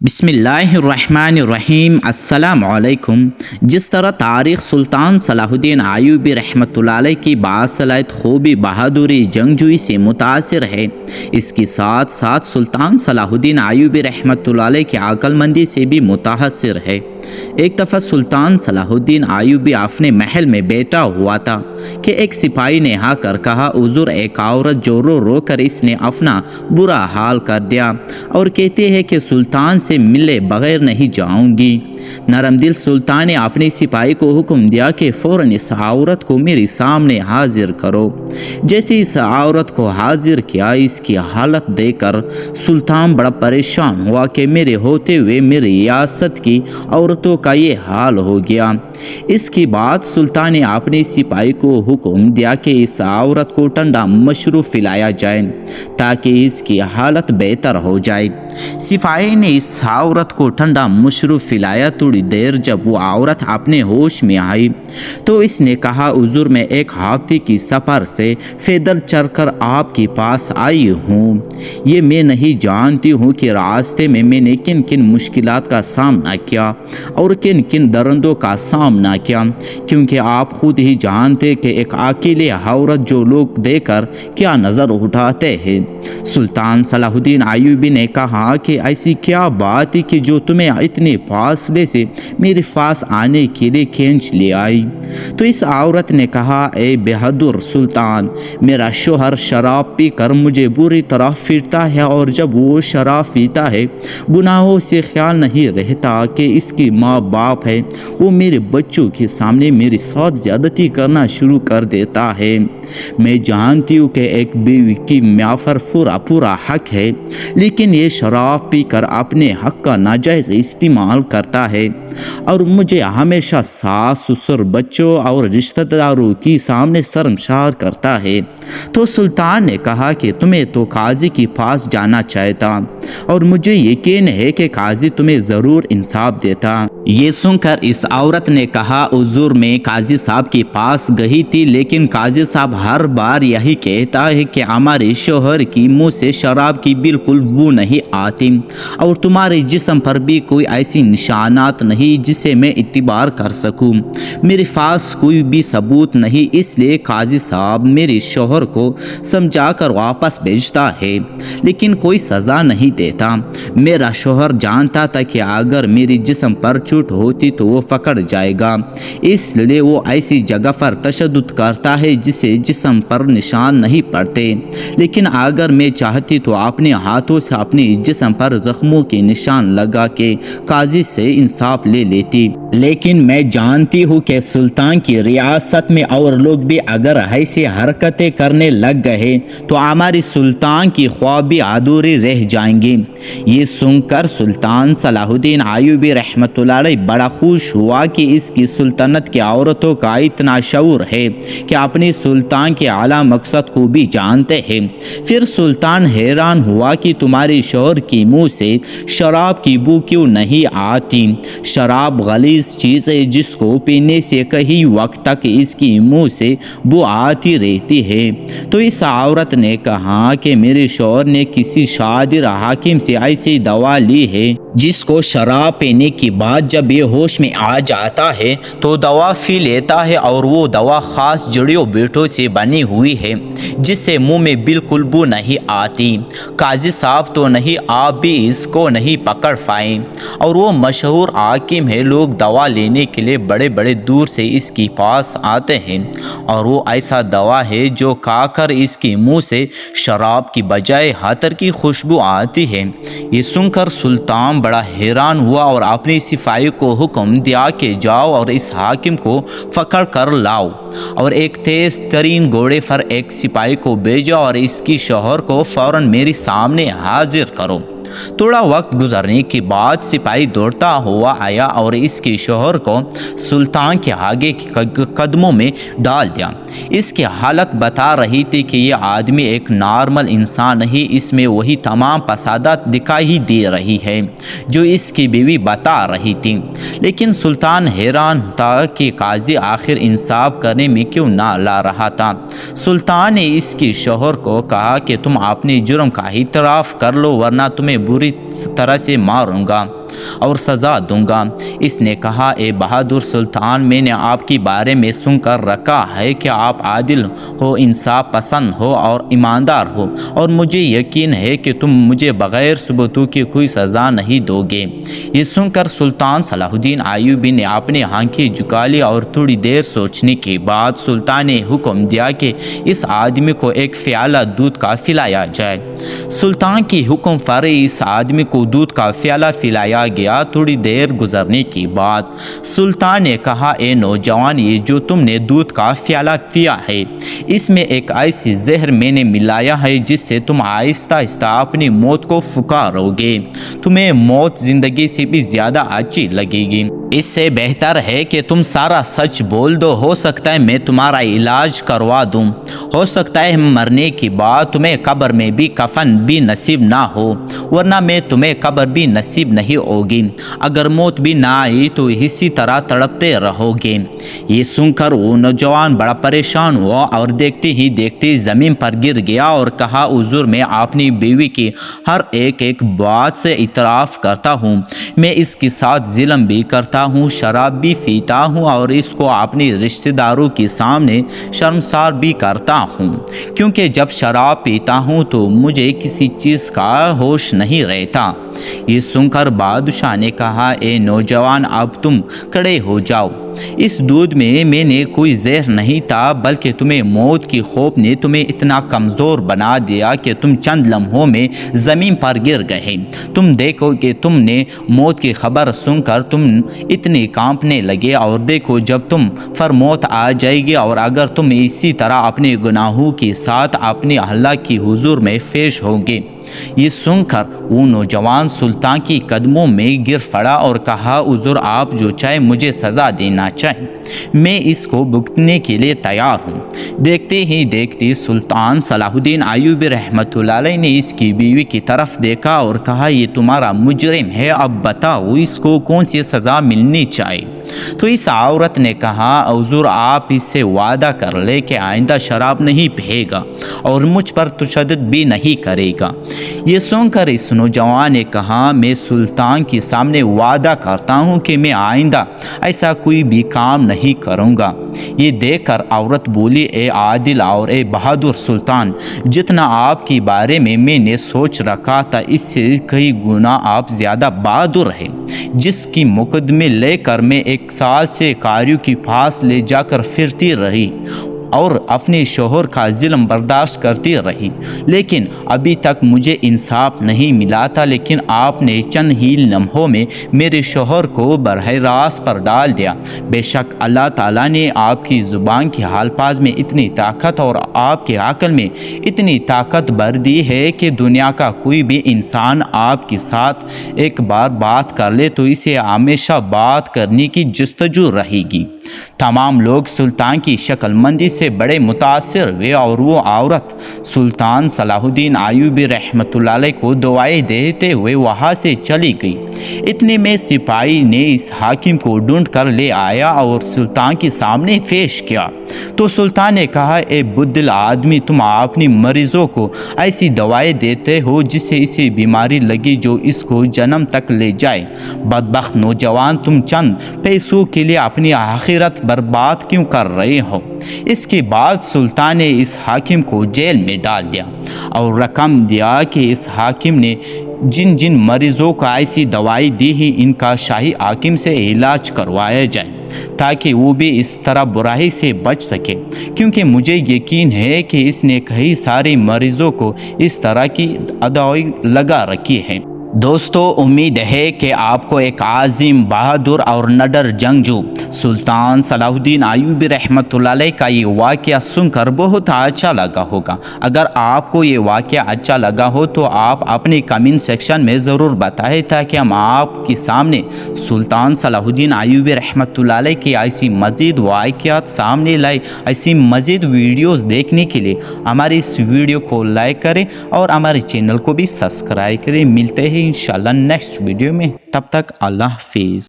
بسم اللہ الرحمن الرحیم۔ السلام علیکم۔ جس طرح تاریخ سلطان صلاح الدین ایوبی رحمۃ اللہ علیہ کی باصلاحیت خوبی، بہادری، جنگجوئی سے متاثر ہے، اس کے ساتھ ساتھ سلطان صلاح الدین ایوبی رحمۃ اللہ علیہ کی عقل مندی سے بھی متاثر ہے۔ ایک دفعہ سلطان صلاح الدین ایوبی اپنے محل میں بیٹھا ہوا تھا کہ ایک سپاہی نے آ کر کہا، حضور ایک عورت جو رو رو کر اس نے اپنا برا حال کر دیا اور کہتے ہیں کہ سلطان سے ملے بغیر نہیں جاؤں گی۔ نرم دل سلطان نے اپنے سپاہی کو حکم دیا کہ فوراً اس عورت کو میرے سامنے حاضر کرو۔ جیسے اس عورت کو حاضر کیا، اس کی حالت دیکھ کر سلطان بڑا پریشان ہوا کہ میرے ہوتے ہوئے میری ریاست کی عورتوں کا یہ حال ہو گیا۔ اس کے بعد سلطان نے اپنے سپاہی کو حکم دیا کہ اس عورت کو ٹھنڈا مشروب پلایا جائے تاکہ اس کی حالت بہتر ہو جائے۔ سپاہی نے اس عورت کو ٹھنڈا مشروب پلایا۔ تھوڑی دیر جب وہ عورت اپنے ہوش میں آئی تو اس نے کہا، حضور میں ایک ہفتے کی سفر سے پیدل چل کر آپ کے پاس آئی ہوں۔ یہ میں نہیں جانتی ہوں کہ راستے میں نے کن کن مشکلات کا سامنا کیا اور کن کن درندوں کا سامنا کیا، کیونکہ آپ خود ہی جانتے کہ ایک اکیلے عورت جو لوگ دیکھ کر کیا نظر اٹھاتے ہیں۔ سلطان صلاح الدین ایوبی نے کہا کہ ایسی کیا بات ہے کہ جو تمہیں اتنے فاصلے سے میرے پاس آنے کے لیے کھینچ لے آئی؟ تو اس عورت نے کہا، اے بہادر سلطان، میرا شوہر شراب پی کر مجھے بری طرح پھرتا ہے، اور جب وہ شراب پیتا ہے گناہوں سے خیال نہیں رہتا کہ اس کی ماں باپ ہے، وہ میرے بچوں کے سامنے میرے ساتھ زیادتی کرنا شروع کر دیتا ہے۔ میں جانتی ہوں کہ ایک بیوی کی ماں پر پورا حق ہے، لیکن یہ شراب پی کر اپنے حق کا ناجائز استعمال کرتا ہے اور مجھے ہمیشہ ساس سسر، بچوں اور رشتہ داروں کے سامنے شرمسار کرتا ہے۔ تو سلطان نے کہا کہ تمہیں تو قاضی کے پاس جانا چاہتا، اور مجھے یقین ہے کہ قاضی تمہیں ضرور انصاف دیتا۔ یہ سن کر اس عورت نے کہا، حضور میں قاضی صاحب کے پاس گئی تھی، لیکن قاضی صاحب ہر بار یہی کہتا ہے کہ ہمارے شوہر کی منہ سے شراب کی بالکل بو نہیں آتی، اور تمہارے جسم پر بھی کوئی ایسی نشانات نہیں جسے میں اعتبار کر سکوں۔ میرے پاس کوئی بھی ثبوت نہیں، اس لیے قاضی صاحب میرے شوہر کو سمجھا کر واپس بھیجتا ہے، لیکن کوئی سزا نہیں دیتا۔ میرا شوہر جانتا تھا کہ اگر میری جسم پر چوٹ ہوتی تو وہ پکڑ جائے گا، اس لیے وہ ایسی جگہ پر تشدد کرتا ہے جسے جسم پر نشان نہیں پڑتے، لیکن اگر میں چاہتی تو اپنے ہاتھوں سے اپنے جسم پر زخموں کے نشان لگا کے قاضی سے انصاف لے لیتی۔ لیکن میں جانتی ہوں کہ سلطان کی ریاست میں اور لوگ بھی اگر ایسی حرکتیں کرنے لگ گئے تو ہماری سلطان کی خوابی ادھوری رہ جائیں گی۔ یہ سن کر سلطان صلاح الدین ایوبی رحمۃ اللہ علیہ بڑا خوش ہوا کہ اس کی سلطنت کی عورتوں کا اتنا شعور ہے کہ اپنی سلطان کے اعلیٰ مقصد کو بھی جانتے ہیں۔ پھر سلطان حیران ہوا کہ تمہارے شوہر کے منہ سے شراب کی بو کیوں نہیں آتی؟ شراب غلیظ چیز ہے جس کو پینے سے کئی وقت تک اس کی منہ سے بو آتی رہتی ہے۔ تو اس عورت نے کہا کہ میرے شوہر نے کسی شادر حاکم سے ایسی دوا لی ہے جس کو شراب پینے کے بعد جب یہ ہوش میں آ جاتا ہے تو دوا پی لیتا ہے، اور وہ دوا خاص جڑیوں بوٹیوں سے بنی ہوئی ہے جس سے منہ میں بالکل بو نہیں آتی۔ قاضی صاحب تو نہیں، آپ بھی اس کو نہیں پکڑ پائے، اور وہ مشہور حاکم ہے، لوگ دوا لینے کے لیے بڑے بڑے دور سے اس کے پاس آتے ہیں، اور وہ ایسا دوا ہے جو کھا کر اس کے منہ سے شراب کی بجائے عطر کی خوشبو آتی ہے۔ یہ سن کر سلطان بڑا حیران ہوا اور اپنے سپاہی کو حکم دیا کہ جاؤ اور اس حاکم کو پکڑ کر لاؤ، اور ایک تیز ترین گھوڑے پر ایک سپاہی کو بھیجا اور اس کی شوہر کو فوراً میرے سامنے حاضر کرو۔ تھوڑا وقت گزرنے کے بعد سپاہی دوڑتا ہوا آیا اور اس کے شوہر کو سلطان کے آگے قدموں میں ڈال دیا۔ اس کی حالت بتا رہی تھی کہ یہ آدمی ایک نارمل انسان نہیں، اس میں وہی تمام فسادات دکھائی دے رہی ہے جو اس کی بیوی بتا رہی تھی۔ لیکن سلطان حیران تھا کہ قاضی آخر انصاف کرنے میں کیوں نہ لا رہا تھا۔ سلطان نے اس کے شوہر کو کہا کہ تم اپنے جرم کا اعتراف کر لو، ورنہ تمہیں बुरी तरह से मारूंगा और सज़ा दूंगा। इसने कहा, ए बहादुर सुल्तान, मैंने आपके बारे में सुनकर रखा है कि आप आदिल हो, इंसाफ पसंद हो और ईमानदार हो, और मुझे यकीन है कि तुम मुझे बग़ैर सबूतों की कोई सज़ा नहीं दोगे। ये सुनकर सुल्तान सलाहुद्दीन अय्यूबी ने अपनी आंखें झुका ली और थोड़ी देर सोचने के बाद सुल्तान ने हुक्म दिया कि इस आदमी को एक प्याला दूध का पिलाया जाए। सुल्तान की हुक्म पर इस आदमी को दूध का प्याला पिलाया गया। थोड़ी देर गुजरने के बाद सुल्तान ने कहा, ए नौजवान, ये जो तुमने दूध का प्याला पिया है, इसमें एक ऐसी जहर मैंने मिलाया है जिससे तुम आहिस्ता आहिस्ता अपनी मौत को पुकारोगे। तुम्हें मौत ज़िंदगी से भी ज़्यादा अच्छी लगेगी। इससे बेहतर है कि तुम सारा सच बोल दो। हो सकता है मैं तुम्हारा इलाज करवा दूं। हो सकता है मरने के बाद तुम्हें कब्र में भी कफन भी नसीब ना हो, वरना मैं तुम्हें कब्र भी नसीब नहीं होगी। अगर मौत भी ना आई तो इसी तरह तड़पते रहोगे। ये सुनकर वो नौजवान बड़ा परेशान हुआ और देखते ही देखते ज़मीन पर गिर गया और कहा, हुजूर, मैं अपनी बीवी की हर एक बात से इतराफ़ करता हूँ। मैं इसके साथ जुल्म भी करता हूँ, शराब भी पीता हूँ और इसको अपने रिश्तेदारों के सामने शर्मसार भी करता हूँ, क्योंकि जब शराब पीता हूँ तो मुझे किसी चीज़ का होश नहीं रहता। ये सुनकर बादशाह ने कहा, ए नौजवान, अब तुम खड़े हो जाओ। इस दूध में मैंने कोई जहर नहीं था, बल्कि तुम्हें मौत की खौफ ने तुम्हें इतना कमज़ोर बना दिया कि तुम चंद लम्हों में ज़मीन पर गिर गए। तुम देखो कि तुमने मौत की खबर सुनकर तुम इतने कांपने लगे, और देखो जब तुम पर मौत आ जाएगी और अगर तुम इसी तरह अपने गुनाहों के साथ अपने अल्लाह की हुजूर में पेश होगे। ये सुनकर वो नौजवान सुल्तान की कदमों में गिर पड़ा और कहा, हुजूर, आप जो चाहे मुझे सज़ा देना चाहें, मैं इसको भुगतने के लिए तैयार हूँ। देखते ही देखते सुल्तान सलाहुद्दीन अय्यूबी रहमतुल्लाह अलैह ने इसकी बीवी की तरफ देखा और कहा, ये तुम्हारा मुजरिम है, अब बताओ इसको कौन सी सज़ा मिलनी चाहिए। तो इस औरत ने कहा, हुजूर, आप इससे वादा कर ले कि आइंदा शराब नहीं पिएगा और मुझ पर तशद्दुद भी नहीं करेगा। ये सुनकर इस नौजवान ने कहा, मैं सुल्तान के सामने वादा करता हूँ कि मैं आइंदा ऐसा कोई भी काम नहीं करूँगा। ये देखकर औरत बोली, ए आदिल और ए बहादुर सुल्तान, जितना आपके बारे में मैंने सोच रखा था इससे कई गुना आप ज़्यादा बहादुर हैं। जिसकी मुकदमे लेकर मैं 1 साल से कारियों के पास ले जाकर फिरती रही और अपने शोहर का जुल्म बर्दाश्त करती रही, लेकिन अभी तक मुझे इंसाफ नहीं मिला था। लेकिन आपने चंद ही लम्हों में मेरे शोहर को बरह रास्त पर डाल दिया। बेशक अल्लाह ताला ने आपकी ज़ुबान के अल्फाज में इतनी ताकत और आपके अक़ल में इतनी ताकत भर दी है कि दुनिया का कोई भी इंसान आपके साथ एक बार बात कर ले तो इसे हमेशा बात करने की जस्तजू रहेगी। तमाम लोग सुल्तान की शक्लमंदी से बड़े मुतासिर हुए और वो औरत सुल्तान सलाहुद्दीन अय्यूबी रहमतुल्लाह अलैह को दुआएं देते हुए वहाँ से चली गई। इतने में सिपाही ने इस हाकिम को ढूंढ कर ले आया और सुल्तान के सामने पेश किया। तो सुल्तान ने कहा, ए बुद्धिल आदमी, तुम अपनी मरीज़ों को ऐसी दवाएं देते हो जिससे इसे बीमारी लगी जो इसको जन्म तक ले जाए। बदबख्त नौजवान, तुम चंद पैसों के लिए अपनी आखिरत बर्बाद क्यों कर रहे हो। इसके बाद सुल्तान ने इस हाकिम को जेल में डाल दिया और रकम दिया कि इस हाकिम ने जिन जिन मरीज़ों को ऐसी दवाई दी ही इनका शाही हाकिम से इलाज करवाया जाए ताकि वो भी इस तरह बुराई से बच सके, क्योंकि मुझे यकीन है कि इसने कई सारे मरीज़ों को इस तरह की दवाई लगा रखी है। दोस्तों, उम्मीद है कि आपको एक आज़िम, बहादुर और निडर जंगजू सुल्तान सलाहुद्दीन अय्यूबी रहमतुल्लाह अलैह का ये वाक़या सुनकर बहुत अच्छा लगा होगा। अगर आपको ये वाक़या अच्छा लगा हो तो आप अपने कमेंट सेक्शन में ज़रूर बताएं ताकि हम आपके सामने सुल्तान सलाहुद्दीन अय्यूबी रहमतुल्लाह अलैह की ऐसी मज़ीद वाक़यात सामने लाए। ऐसी मज़ीद वीडियोज़ देखने के लिए हमारे इस वीडियो को लाइक करें और हमारे चैनल को भी सब्सक्राइब करें। मिलते हैं इंशाल्लाह नेक्स्ट वीडियो में, तब तक अल्लाह हाफिज़।